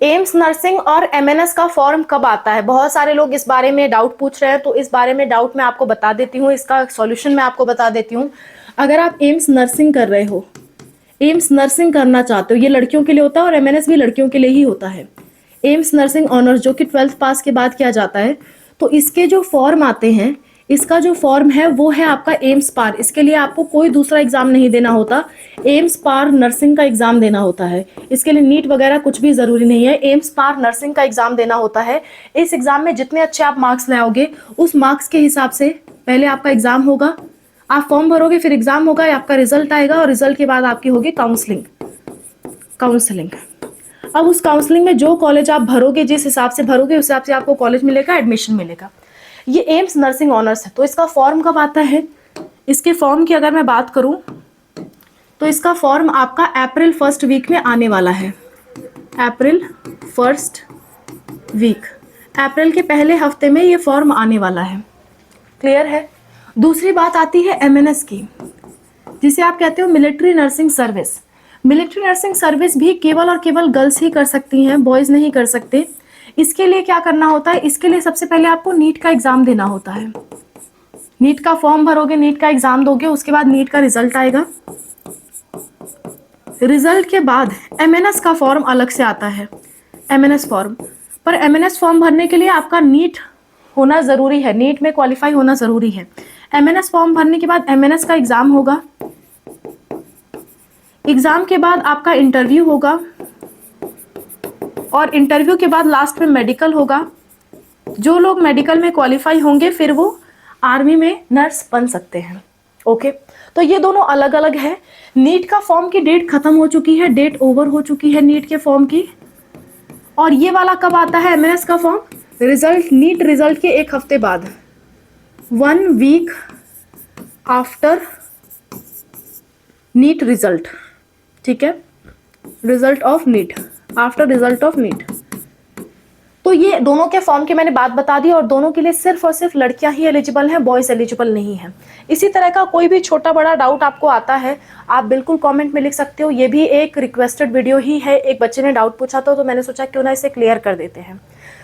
AIIMS nursing और MNS का form कब आता है? बहुत सारे लोग इस बारे में डाउट पूछ रहे हैं, तो इस बारे में डाउट मैं आपको बता देती हूँ, इसका सॉल्यूशन मैं आपको बता देती हूँ। अगर आप एम्स नर्सिंग कर रहे हो, एम्स नर्सिंग करना चाहते हो, ये लड़कियों के लिए होता है और एमएनएस भी लड़कियों के लिए ही होता है। एम्स नर्सिंग ऑनर्स जो कि 12th पास के बाद किया जाता है, तो इसके जो फॉर्म आते हैं, इसका जो फॉर्म है वो है आपका एम्स पार। इसके लिए आपको कोई दूसरा एग्जाम नहीं देना होता, एम्स पार नर्सिंग का एग्जाम देना होता है। इसके लिए नीट वगैरह कुछ भी जरूरी नहीं है, एम्स पार नर्सिंग का एग्जाम देना होता है। इस एग्जाम में जितने अच्छे आप मार्क्स लाओगे, उस मार्क्स के हिसाब से पहले आपका एग्जाम होगा, आप फॉर्म भरोगे, फिर एग्जाम होगा, आपका रिजल्ट आएगा और रिजल्ट के बाद आपकी होगी काउंसलिंग। अब उस काउंसलिंग में जो कॉलेज आप भरोगे, जिस हिसाब से भरोगे उस हिसाब से आपको कॉलेज मिलेगा, एडमिशन मिलेगा। ये एम्स नर्सिंग ऑनर्स है। तो इसका फॉर्म कब आता है? इसके फॉर्म की अगर मैं बात करूं तो इसका फॉर्म आपका अप्रैल 1st वीक में आने वाला है। अप्रैल 1st वीक, अप्रैल के पहले हफ्ते में ये फॉर्म आने वाला है। क्लियर है? दूसरी बात आती है एमएनएस की, जिसे आप कहते हो military nursing service. Military nursing service भी केवल और केवल गर्ल्स ही कर सकती हैं, बॉयज नहीं कर सकते। इसके लिए क्या करना होता है? इसके लिए सबसे पहले आपको नीट का एग्जाम देना होता है। नीट का फॉर्म भरोगे, नीट का एग्जाम दोगे, उसके बाद नीट का रिजल्ट आएगा। रिजल्ट के बाद एमएनएस का फॉर्म अलग से आता है, एमएनएस फॉर्म। पर एमएनएस फॉर्म भरने के लिए आपका नीट होना जरूरी है, नीट में क्वालिफाई होना जरूरी है। एमएनएस फॉर्म भरने के बाद एमएनएस का एग्जाम होगा, एग्जाम के बाद आपका इंटरव्यू होगा और इंटरव्यू के बाद लास्ट में मेडिकल होगा। जो लोग मेडिकल में क्वालिफाई होंगे फिर वो आर्मी में नर्स बन सकते हैं। ओके, तो ये दोनों अलग अलग है। नीट का फॉर्म की डेट खत्म हो चुकी है, डेट ओवर हो चुकी है नीट के फॉर्म की। और ये वाला कब आता है एमएनएस का फॉर्म? रिजल्ट, नीट रिजल्ट के 1 हफ्ते बाद, 1 वीक आफ्टर नीट रिजल्ट। ठीक है, result of NEET, after result of NEET. तो ये दोनों के फॉर्म की मैंने बात बता दी, और दोनों के लिए सिर्फ और सिर्फ लड़कियां ही एलिजिबल हैं, बॉयज एलिजिबल नहीं है। इसी तरह का कोई भी छोटा बड़ा डाउट आपको आता है, आप बिल्कुल कमेंट में लिख सकते हो। ये भी एक रिक्वेस्टेड वीडियो ही है, एक बच्चे ने डाउट पूछा था, तो मैंने सोचा क्यों ना इसे क्लियर कर देते हैं।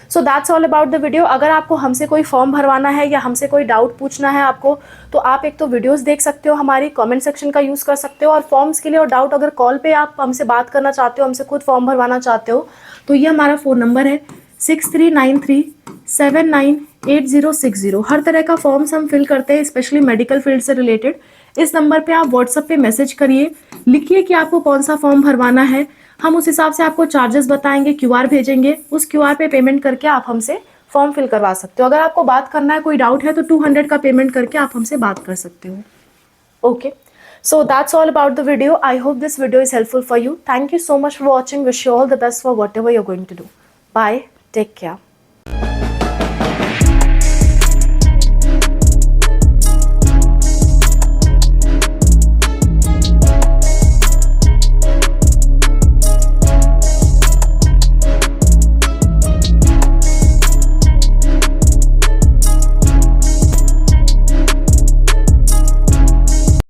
So that's all about the video. अगर आपको हमसे कोई फॉर्म भरवाना है या हमसे कोई डाउट पूछना है आपको, तो आप एक तो वीडियोस देख सकते हो, हमारी कमेंट सेक्शन का यूज़ कर सकते हो, और फॉर्म्स के लिए और डाउट अगर कॉल पे आप हमसे बात करना चाहते हो, हमसे खुद फॉर्म भरवाना चाहते हो, तो ये हमारा फ़ोन नंबर है 6393798060। हर तरह का फॉर्म्स हम फिल करते हैं, स्पेशली मेडिकल फील्ड से रिलेटेड। इस नंबर पे आप व्हाट्सएप पे मैसेज करिए, लिखिए कि आपको कौन सा फॉर्म भरवाना है, हम उस हिसाब से आपको चार्जेस बताएंगे, क्यूआर भेजेंगे, उस क्यूआर पे पेमेंट करके आप हमसे फॉर्म फिल करवा सकते हो। अगर आपको बात करना है, कोई डाउट है, तो 200 का पेमेंट करके आप हमसे बात कर सकते हो। Okay, so that's all about the video. I hope this video is helpful for you. Thank you so much for watching. Wish you all the best for whatever you're going to do. Bye, take care.